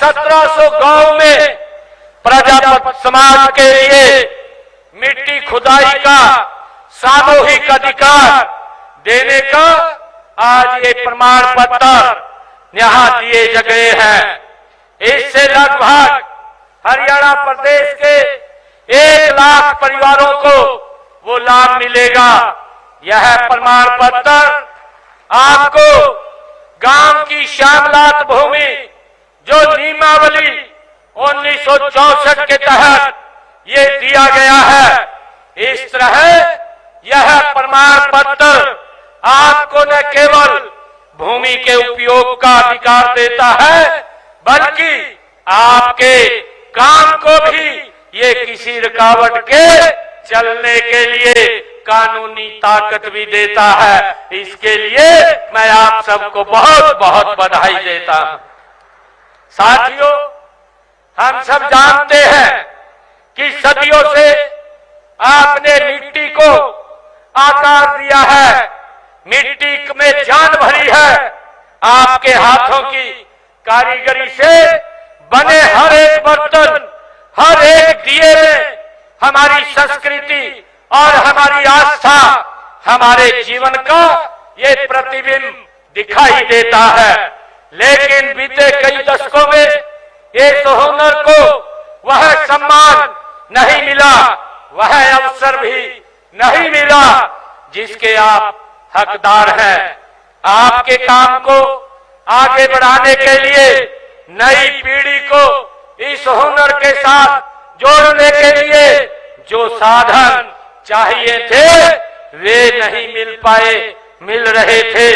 1700 गांव में प्रजापत समाज के लिए मिट्टी खुदाई का सामूहिक अधिकार देने का आज ये प्रमाण पत्र यहाँ दिए गए हैं। इससे लगभग हरियाणा प्रदेश के 1 लाख परिवारों को वो लाभ मिलेगा। यह प्रमाण पत्र आपको गांव की श्यामलात भूमि जो नियमावली 1964 के तहत ये दिया गया है, इस तरह यह प्रमाण पत्र आपको न केवल भूमि के उपयोग का अधिकार देता है, बल्कि आपके काम को भी ये किसी रुकावट के चलने के लिए कानूनी ताकत भी देता है। इसके लिए मैं आप सबको बहुत बहुत बधाई देता हूं। साथियों, हम सब जानते हैं कि सदियों से आपने मिट्टी को आकार दिया है, मिट्टी में जान भरी है। आपके हाथों की कारीगरी से बने हर एक बर्तन, हर एक दिए में हमारी संस्कृति और हमारी आस्था, हमारे जीवन का ये प्रतिबिंब दिखाई देता है। लेकिन बीते कई दशकों में इस हुनर को वह सम्मान नहीं मिला, वह अवसर भी नहीं मिला जिसके आप हकदार हैं। आपके काम को आगे बढ़ाने के लिए नई पीढ़ी को इस हुनर के साथ जोड़ने के लिए जो साधन चाहिए थे वे नहीं मिल रहे थे।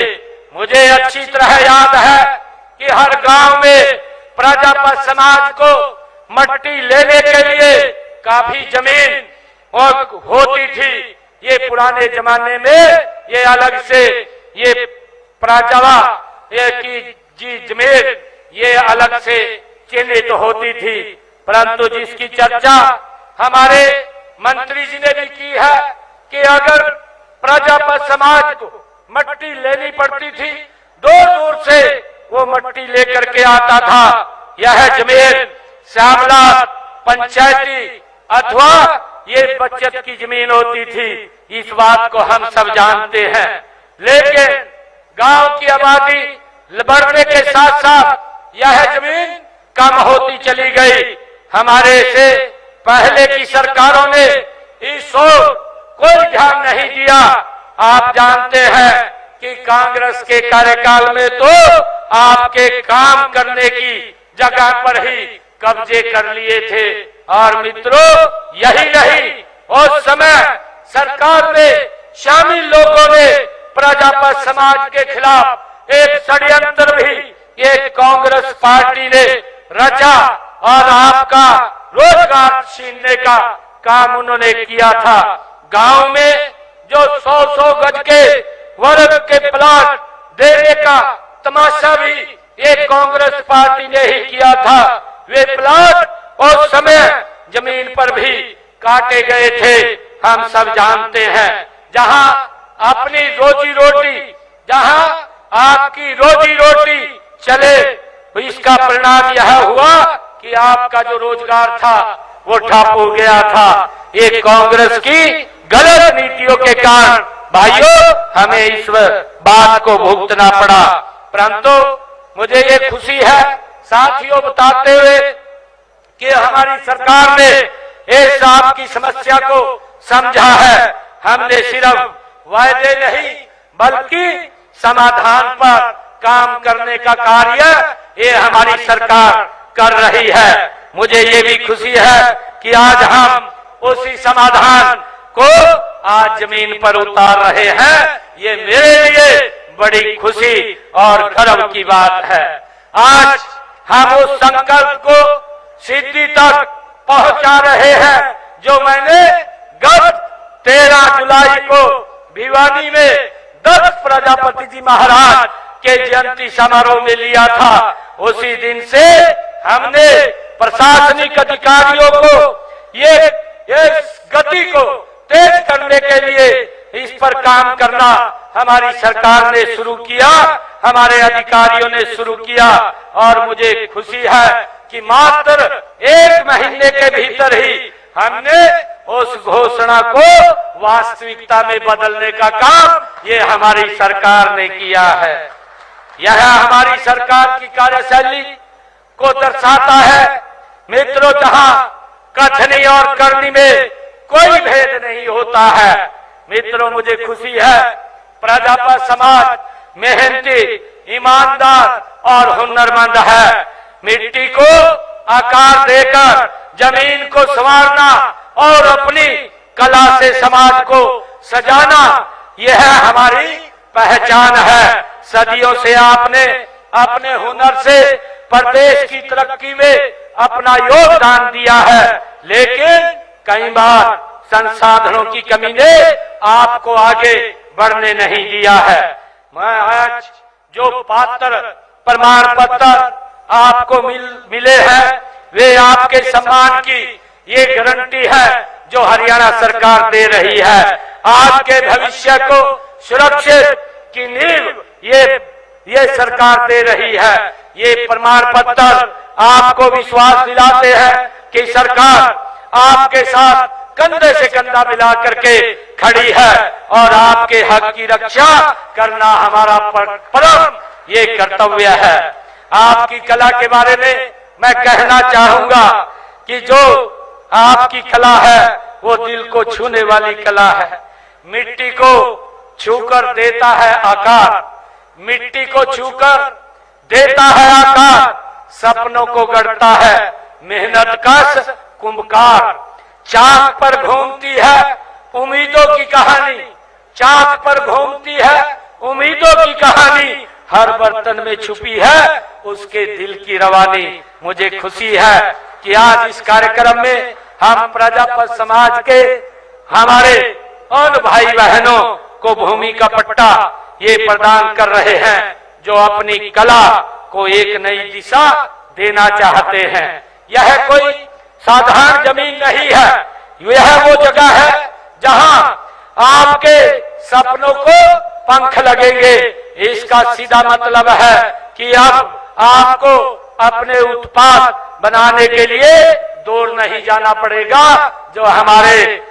मुझे अच्छी तरह याद है कि हर गांव में प्रजापत समाज को मट्टी लेने के लिए काफी जमीन होती थी। ये पुराने जमाने में ये अलग से ये प्राजवा ये की जी जमीन ये अलग से चिन्हित होती थी, परंतु जिसकी चर्चा हमारे मंत्री जी ने भी की है कि अगर प्रजापत समाज को मट्टी लेनी पड़ती थी, दूर दूर से वो मट्टी लेकर के आता था। यह जमीन श्यामलात पंचायती अथवा ये बचत की जमीन होती थी, इस बात को हम सब जानते हैं। लेकिन गांव की आबादी बढ़ने के साथ साथ यह जमीन कम होती चली गई। हमारे से पहले की सरकारों ने इस ओर कोई ध्यान नहीं दिया। आप जानते हैं कि कांग्रेस के कार्यकाल में तो आपके काम करने की जगह पर ही कब्जे कर लिए थे। और मित्रों, यही नहीं, उस समय सरकार में शामिल लोगों ने प्रजापत समाज के खिलाफ एक षड्यंत्र भी एक कांग्रेस पार्टी ने रचा और आपका रोजगार छीनने का काम उन्होंने किया था। गांव में जो 100-100 गज के वर्ग के प्लाट देने का तमाशा भी एक कांग्रेस पार्टी ने ही किया था। वे प्लाट उस समय जमीन पर भी काटे गए थे, हम सब जानते हैं। जहां अपनी रोजी रोटी, जहां आपकी रोजी रोटी चले, इसका परिणाम यह हुआ कि आपका जो रोजगार था वो ठप हो गया था। ये कांग्रेस की गलत नीतियों के कारण भाइयों हमें इस बात को भुगतना पड़ा। परंतु मुझे ये खुशी है साथियों बताते हुए कि हमारी सरकार ने इस आपकी समस्या को समझा है। हमने सिर्फ वायदे नहीं बल्कि समाधान पर काम करने का कार्य ये हमारी सरकार कर रही है। मुझे ये भी खुशी है कि आज हम उसी समाधान को आज जमीन पर उतार रहे हैं। ये मेरे लिए बड़ी खुशी और गर्व की बात है। आज हम उस संकल्प को सिद्धि तक पहुंचा रहे हैं जो मैंने गत 13 जुलाई को भिवानी में दत्त प्रजापति जी महाराज के जयंती समारोह में लिया था। उसी दिन से हमने प्रशासनिक अधिकारियों को ये गति को तेज करने के लिए इस पर काम करना हमारी सरकार ने शुरू किया, हमारे अधिकारियों ने शुरू किया और मुझे खुशी है कि मात्र 1 महीने के भीतर ही हमने उस घोषणा को वास्तविकता में बदलने का काम ये हमारी सरकार ने किया है। यह हमारी सरकार की कार्यशैली को दर्शाता है। मित्रों, जहां कथनी और करनी में कोई भेद नहीं होता है, मित्रों मुझे खुशी है प्रजापत समाज मेहनती, ईमानदार और हुनरमंद है। मिट्टी को आकार देकर जमीन को संवारना और अपनी कला से समाज को सजाना, यह हमारी पहचान है। सदियों से आपने अपने हुनर से प्रदेश की तरक्की में अपना योगदान दिया है, लेकिन कई बार संसाधनों की कमी ने आपको आगे बढ़ने नहीं दिया है। मैं आज जो पात्र प्रमाण पत्र आपको मिले हैं, वे आपके सम्मान की ये गारंटी है जो हरियाणा सरकार दे रही है। आज के भविष्य को सुरक्षित की नींव ये सरकार दे रही है। ये प्रमाण पत्र आपको विश्वास दिलाते हैं कि सरकार आपके साथ कंधे से कंधा मिला करके खड़ी है और आपके हक की रक्षा करना हमारा परम ये कर्तव्य है। आपकी कला के बारे में मैं कहना चाहूंगा कि जो आपकी कला है वो दिल को छूने वाली कला है। मिट्टी को छूकर देता है आकार, मिट्टी को छूकर देता है आकार, सपनों को गढ़ता है मेहनत कश कुंभकार। चाक पर घूमती है उम्मीदों की कहानी, चाक पर घूमती है उम्मीदों की कहानी, हर बर्तन में छुपी है उसके दिल की रवानी। मुझे खुशी है कि आज इस कार्यक्रम में हम प्रजापत समाज के हमारे उन भाई बहनों को भूमि का पट्टा ये प्रदान कर रहे हैं जो अपनी कला को एक नई दिशा देना चाहते हैं। यह कोई साधारण जमीन नहीं है, यह वो जगह है जहां आपके सपनों को पंख लगेंगे। इसका सीधा मतलब है कि अब आपको अपने उत्पाद बनाने के लिए दूर नहीं जाना पड़ेगा, जो हमारे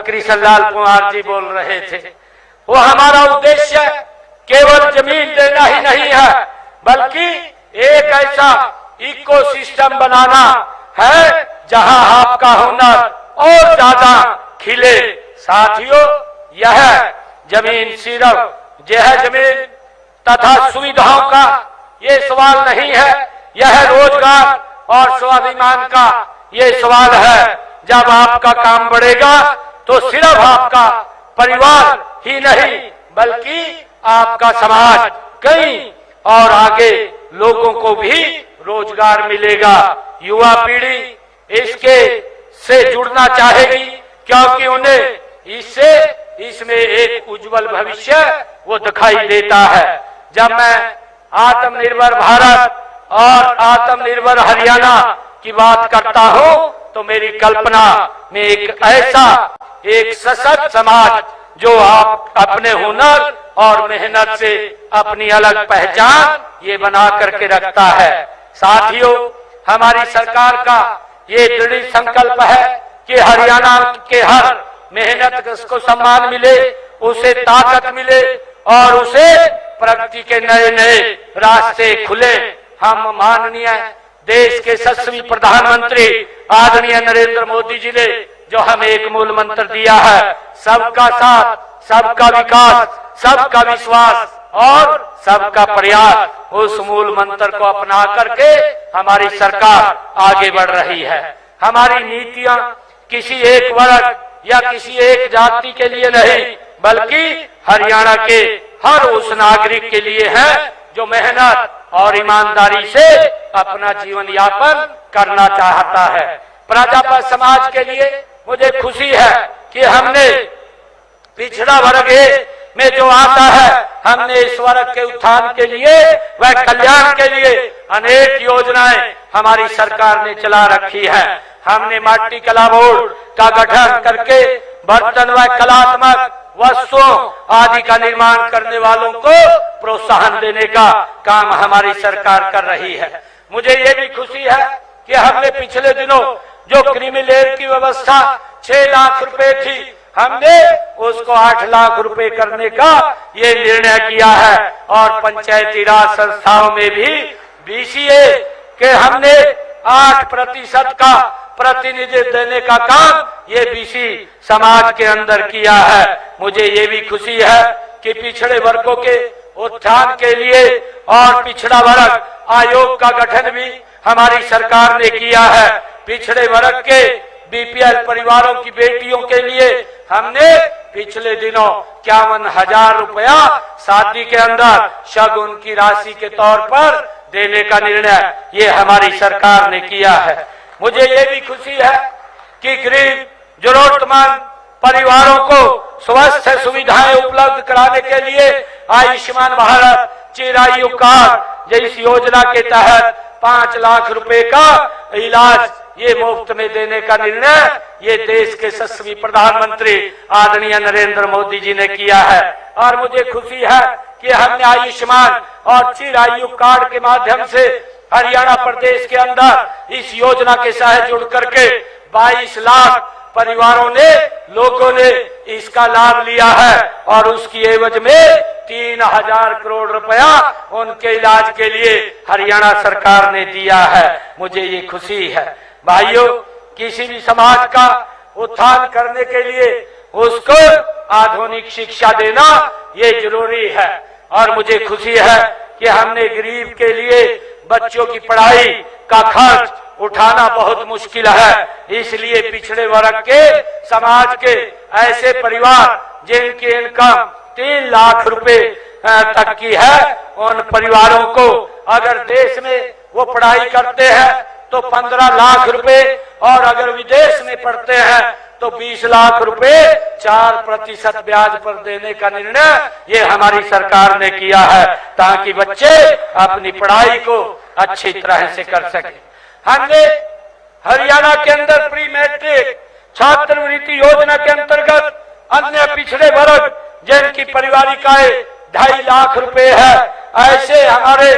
कृष्णलाल कुमार जी बोल रहे थे। वो हमारा उद्देश्य केवल जमीन देना ही नहीं है, बल्कि एक ऐसा इकोसिस्टम बनाना है जहां आपका हुनर और ज्यादा खिले। साथियों, यह जमीन सिर्फ यह जमीन तथा सुविधाओं का ये सवाल नहीं है, यह रोजगार और स्वाभिमान का ये सवाल है। जब आपका काम बढ़ेगा तो सिर्फ आपका परिवार ही नहीं बल्कि आपका समाज कई और आगे लोगों को भी रोजगार मिलेगा। युवा पीढ़ी इसके से जुड़ना चाहेगी क्योंकि उन्हें इसमें एक उज्जवल भविष्य वो दिखाई देता है। जब मैं आत्मनिर्भर भारत और आत्मनिर्भर हरियाणा की बात करता हूं तो मेरी कल्पना में एक सशक्त समाज जो आप अपने हुनर और मेहनत से अपनी अलग पहचान ये बना करके रखता है। साथियों, हमारी सरकार का ये दृढ़ संकल्प है कि हरियाणा के हर मेहनत को सम्मान मिले, उसे ताकत मिले और उसे प्रगति के नए नए रास्ते खुले। हम माननीय देश के यशस्वी प्रधानमंत्री आदरणीय नरेंद्र मोदी जी ने जो हमें एक मूल मंत्र दिया है, सबका साथ, सबका विकास, सबका विश्वास और सबका प्रयास, उस मूल मंत्र को अपना करके हमारी सरकार आगे बढ़ रही है। हमारी नीतियां किसी एक वर्ग या किसी एक जाति के लिए नहीं बल्कि हरियाणा के हर उस नागरिक के लिए है जो मेहनत और ईमानदारी से अपना जीवन यापन करना चाहता है। प्रजापत समाज के लिए मुझे खुशी है कि हमने पिछड़ा वर्ग में जो आता है, हमने इस वर्ग के उत्थान के लिए व कल्याण के लिए अनेक योजनाएं हमारी सरकार ने चला रखी है। हमने माटी कला बोर्ड का गठन करके बर्तन व कलात्मक वस्तुओं आदि का निर्माण करने वालों को प्रोत्साहन देने का काम हमारी सरकार कर रही है। मुझे ये भी खुशी है कि हमने पिछले दिनों जो क्रीमी लेयर की व्यवस्था 6 लाख रुपए थी, हमने उसको 8 लाख रुपए करने का ये निर्णय किया है। और पंचायती राज संस्थाओं में भी बीसीए के हमने 8% का प्रतिनिधित्व देने का काम ये बीसी समाज के अंदर किया है। मुझे ये भी खुशी है कि पिछड़े वर्गों के उत्थान के लिए और पिछड़ा वर्ग आयोग का गठन भी हमारी सरकार ने किया है। पिछड़े वर्ग के बीपीएल परिवारों की बेटियों के लिए हमने पिछले दिनों 51,000 रुपया शादी के अंदर शगुन की राशि के तौर पर देने का निर्णय ये हमारी सरकार ने किया है। मुझे ये भी खुशी है कि गरीब जरूरतमंद परिवारों को स्वास्थ्य सुविधाएं उपलब्ध कराने के लिए आयुष्मान भारत चिरायु कार्ड जैसी योजना के तहत 5 लाख रुपए का इलाज ये मुफ्त में देने का निर्णय ये देश के यशस्वी प्रधानमंत्री आदरणीय नरेंद्र मोदी जी ने किया है। और मुझे खुशी है कि हमने आयुष्मान और चिरायु कार्ड के माध्यम से हरियाणा प्रदेश के अंदर इस योजना के साथ जुड़ करके 22 लाख परिवारों ने लोगों ने इसका लाभ लिया है और उसकी एवज में 3,000 करोड़ रुपया उनके इलाज के लिए हरियाणा सरकार ने दिया है। मुझे ये खुशी है। भाइयों, किसी भी समाज का उत्थान करने के लिए उसको आधुनिक शिक्षा देना ये जरूरी है। और मुझे खुशी है कि हमने गरीब के लिए बच्चों की पढ़ाई का खर्च उठाना बहुत मुश्किल है, इसलिए पिछड़े वर्ग के समाज के ऐसे परिवार जिनकी इनकम 3 लाख रुपए तक की है, उन परिवारों को अगर देश में वो पढ़ाई करते हैं तो 15 लाख रुपए और अगर विदेश में पढ़ते हैं तो 20 लाख रुपए 4% ब्याज पर देने का निर्णय ये हमारी सरकार ने किया है, ताकि बच्चे अपनी पढ़ाई को अच्छी तरह से कर सके। हमने हरियाणा के अंदर प्री मैट्रिक छात्रवृत्ति योजना के अंतर्गत अन्य पिछड़े वर्ग जिनकी पारिवारिक आय 2.5 लाख रुपए है, ऐसे हमारे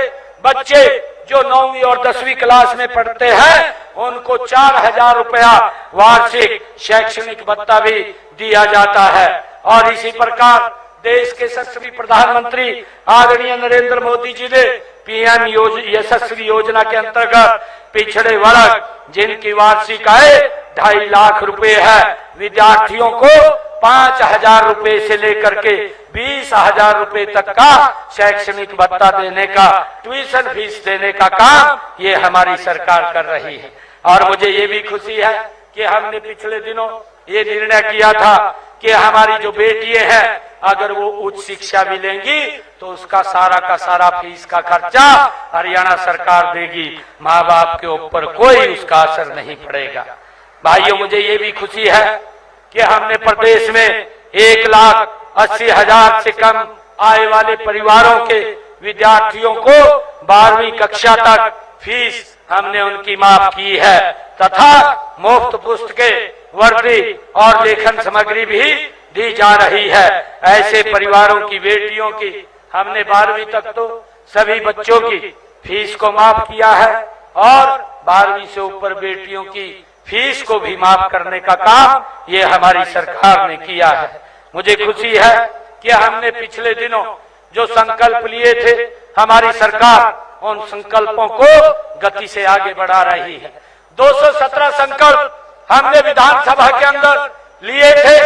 बच्चे जो 9वीं और 10वीं क्लास में पढ़ते हैं उनको 4,000 रुपया वार्षिक शैक्षणिक भत्ता भी दिया जाता है। और इसी प्रकार देश के यशस्वी प्रधानमंत्री आदरणीय नरेंद्र मोदी जी ने पीएम यशस्वी योजना के अंतर्गत पिछड़े वर्ग जिनकी वार्षिक आय 2.5 लाख रुपए है, विद्यार्थियों को 5,000 रुपए से लेकर के 20,000 रुपए तक का शैक्षणिक भत्ता देने का, ट्यूशन फीस देने का काम ये हमारी सरकार कर रही है। और मुझे ये भी खुशी है कि हमने पिछले दिनों ये निर्णय किया था कि हमारी जो बेटियां हैं अगर वो उच्च शिक्षा भी लेंगी तो उसका सारा का सारा फीस का खर्चा हरियाणा सरकार देगी, माँ बाप के ऊपर कोई उसका असर नहीं पड़ेगा। भाइयों, मुझे ये भी खुशी है कि हमने प्रदेश में 1,80,000 से कम आय वाले परिवारों के विद्यार्थियों को 12वीं कक्षा तक फीस हमने उनकी माफ की है तथा मुफ्त पुस्तकें, वर्दी और लेखन सामग्री भी दी जा रही है। ऐसे परिवारों की बेटियों की हमने 12वीं तक तो सभी बच्चों की फीस को माफ किया है और 12वीं से ऊपर बेटियों की फीस को भी माफ करने का काम ये हमारी सरकार ने किया है। मुझे खुशी है कि हमने पिछले दिनों जो संकल्प लिए थे हमारी सरकार उन संकल्पों को गति से आगे बढ़ा रही है। 217 संकल्प हमने विधानसभा के अंदर लिए थे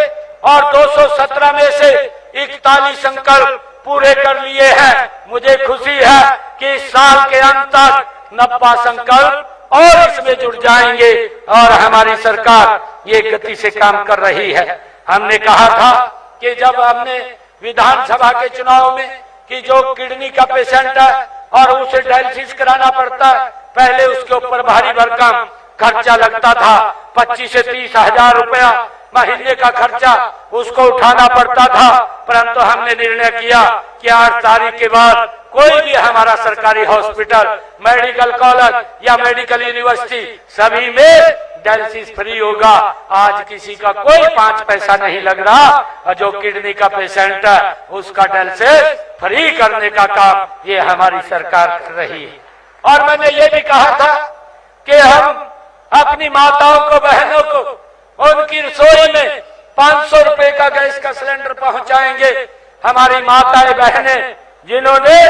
और 217 में से 41 संकल्प पूरे कर लिए हैं। मुझे खुशी है कि इस साल के अंत तक 90 संकल्प और इसमें जुड़ जाएंगे और हमारी सरकार ये गति से काम कर रही है। हमने कहा था कि जब हमने विधानसभा के चुनाव में कि जो किडनी का पेशेंट है और उसे डायलिसिस कराना पड़ता है, पहले उसके ऊपर भारी भरकम खर्चा लगता था, 25 से 30,000 रुपया महीने का खर्चा उसको उठाना पड़ता था। परंतु हमने निर्णय किया कि 8 तारीख के बाद कोई भी हमारा सरकारी हॉस्पिटल, मेडिकल कॉलेज या मेडिकल यूनिवर्सिटी सभी में डायलिसिस फ्री होगा। आज किसी का कोई 5 पैसा नहीं लग रहा और जो किडनी का पेशेंट है उसका डायलिसिस फ्री करने का काम ये हमारी सरकार कर रही है। और मैंने ये भी कहा था कि हम अपनी माताओं को, बहनों को उनकी रसोई में 500 रुपए का गैस का सिलेंडर पहुंचाएंगे। हमारी माताएं बहनें जिन्होंने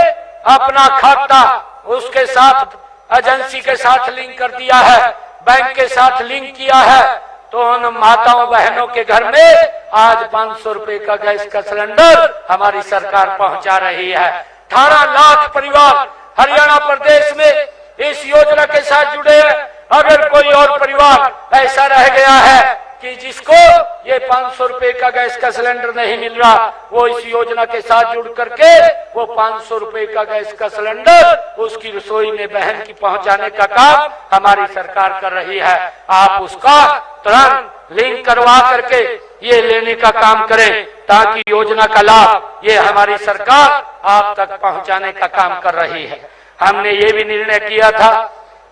अपना खाता उसके साथ एजेंसी के साथ लिंक कर दिया है, बैंक के साथ लिंक किया है, तो उन माताओं बहनों के घर में आज 500 रुपए का गैस का सिलेंडर हमारी सरकार पहुंचा रही है। 18 लाख परिवार हरियाणा प्रदेश में इस योजना के साथ जुड़े हैं। अगर कोई और परिवार ऐसा रह गया है कि जिसको ये 500 रुपए का गैस का सिलेंडर नहीं मिल रहा, वो इस योजना के साथ जुड़ करके वो 500 रुपए का गैस का सिलेंडर उसकी रसोई में बहन की पहुंचाने का काम हमारी सरकार कर रही है। आप उसका तुरंत लिंक करवा करके ये लेने का काम करें ताकि योजना का लाभ ये हमारी सरकार आप तक पहुंचाने का काम कर रही है। हमने ये भी निर्णय किया था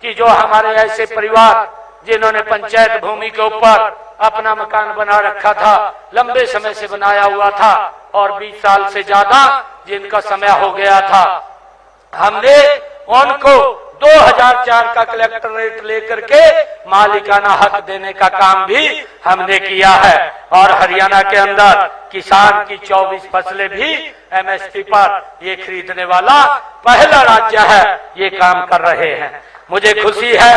कि जो हमारे ऐसे परिवार जिन्होंने पंचायत भूमि के ऊपर अपना मकान बना रखा था, लंबे समय से बनाया हुआ था और 20 साल से ज्यादा जिनका समय हो गया था, हमने उनको 2004 का कलेक्टर रेट लेकर के मालिकाना हक देने का काम भी हमने किया है। और हरियाणा के अंदर किसान की 24 फसलें भी एमएसपी पर ये खरीदने वाला पहला राज्य है, ये काम कर रहे हैं। मुझे खुशी है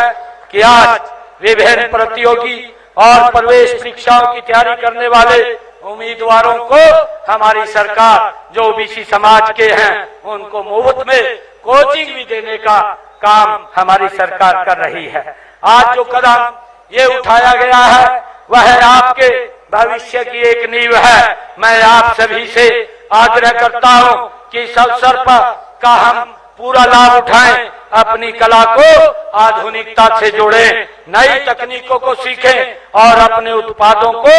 कि आज विभिन्न प्रतियोगी और प्रवेश परीक्षाओं की तैयारी करने वाले उम्मीदवारों को हमारी सरकार जो ओबीसी समाज के हैं उनको मुफ्त में कोचिंग भी देने का काम हमारी सरकार कर रही है। आज जो कदम ये उठाया गया है वह आपके भविष्य की एक नींव है। मैं आप सभी से आग्रह करता हूं कि इस अवसर पर का हम पूरा लाभ उठाएं, अपनी कला को आधुनिकता से जोड़ें, नई तकनीकों को सीखें और अपने उत्पादों को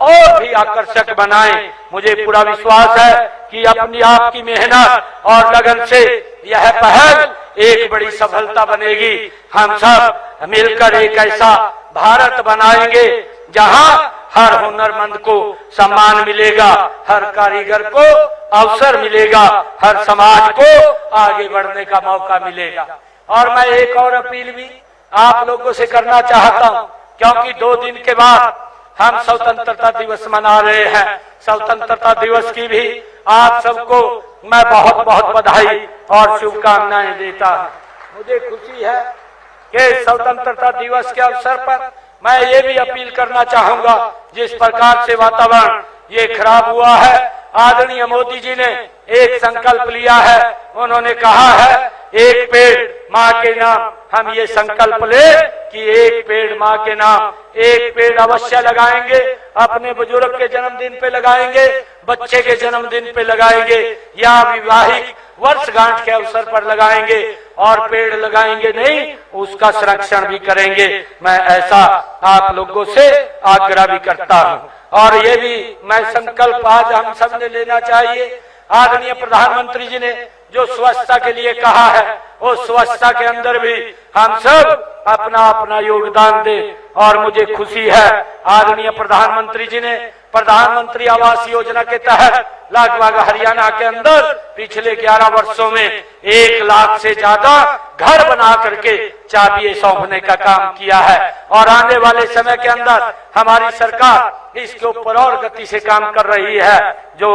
और भी आकर्षक बनाएं। मुझे पूरा विश्वास है कि अपनी आपकी मेहनत और लगन से यह पहल एक बड़ी सफलता बनेगी। हम सब मिलकर एक ऐसा भारत बनाएंगे जहां हर हुनरमंद को सम्मान मिलेगा, हर कारीगर को अवसर मिलेगा, हर समाज को आगे बढ़ने का मौका मिलेगा। और मैं एक और अपील भी आप लोगों से करना चाहता हूं, क्योंकि 2 दिन के बाद हम स्वतंत्रता दिवस मना रहे हैं। स्वतंत्रता दिवस की भी आप सबको मैं बहुत बहुत बधाई और शुभकामनाएं देता हूं। मुझे खुशी है कि स्वतंत्रता दिवस के अवसर पर मैं ये भी अपील करना चाहूंगा, जिस प्रकार से वातावरण ये खराब हुआ है, आदरणीय मोदी जी ने एक संकल्प लिया है। उन्होंने कहा है एक पेड़ माँ के नाम। हम ये संकल्प ले कि एक पेड़ माँ के नाम, एक पेड़ अवश्य लगाएंगे। अपने बुजुर्ग के जन्मदिन पे लगाएंगे, बच्चे के जन्मदिन पे लगाएंगे या विवाहिक वर्षगांठ के अवसर पर लगाएंगे। और पेड़ लगाएंगे नहीं, उसका संरक्षण भी करेंगे। मैं ऐसा आप लोगों से आग्रह भी करता हूँ। और ये भी मैं संकल्प आज हम सब ने लेना चाहिए। आदरणीय प्रधानमंत्री जी ने जो स्वच्छता के लिए कहा है, वो स्वच्छता के अंदर भी हम सब अपना अपना योगदान दें। और मुझे खुशी है आदरणीय प्रधानमंत्री जी ने प्रधानमंत्री आवास योजना के तहत लगभग हरियाणा के अंदर पिछले 11 वर्षों में 1 लाख से ज्यादा घर बना करके चाबियां सौंपने का काम किया है। और आने वाले समय के अंदर हमारी सरकार इसके ऊपर और गति से काम कर रही है। जो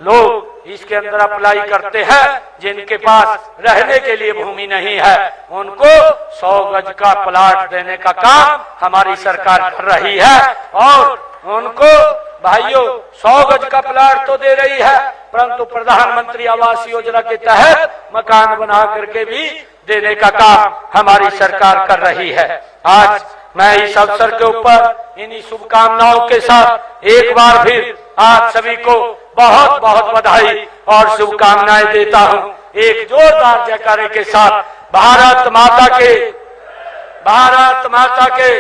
लोग इसके अंदर अप्लाई करते हैं, जिनके पास रहने के लिए भूमि नहीं है, उनको 100 गज का प्लाट देने का काम हमारी सरकार कर रही है। और उनको भाइयों 100 गज का प्लाट तो दे रही है, परंतु प्रधानमंत्री आवास योजना के तहत मकान बना करके भी देने का काम हमारी सरकार कर रही है। आज मैं इस अवसर के ऊपर इन्हीं शुभकामनाओं के साथ एक बार फिर आप सभी को बहुत बहुत बधाई और शुभकामनाएं देता हूं। एक जोरदार जयकारे के साथ भारत माता के, भारत माता के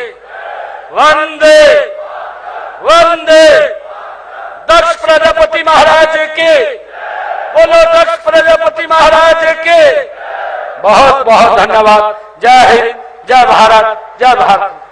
वंदे वंदे। दक्ष प्रजापति महाराज के बोलो, दक्ष प्रजापति महाराज के। बहुत बहुत धन्यवाद। जय हिंद, जय भारत, जय भारत।